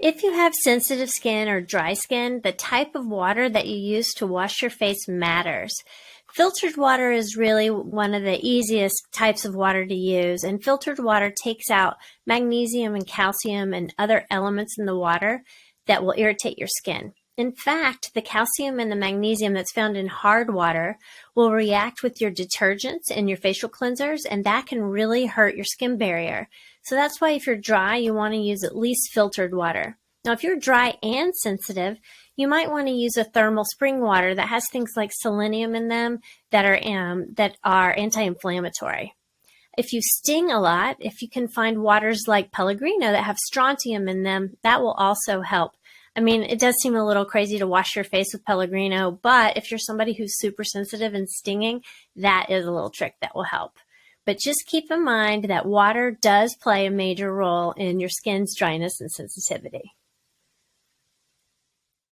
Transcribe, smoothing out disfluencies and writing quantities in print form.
If you have sensitive skin or dry skin, the type of water that you use to wash your face matters. Filtered water is really one of the easiest types of water to use, and filtered water takes out magnesium and calcium and other elements in the water that will irritate your skin. In fact, the calcium and the magnesium that's found in hard water will react with your detergents and your facial cleansers, and that can really hurt your skin barrier. So that's why if you're dry, you want to use at least filtered water. Now, if you're dry and sensitive, you might want to use a thermal spring water that has things like selenium in them that are anti-inflammatory. If you sting a lot, if you can find waters like Pellegrino that have strontium in them, that will also help. I mean, it does seem a little crazy to wash your face with Pellegrino, but if you're somebody who's super sensitive and stinging, that is a little trick that will help. But just keep in mind that water does play a major role in your skin's dryness and sensitivity.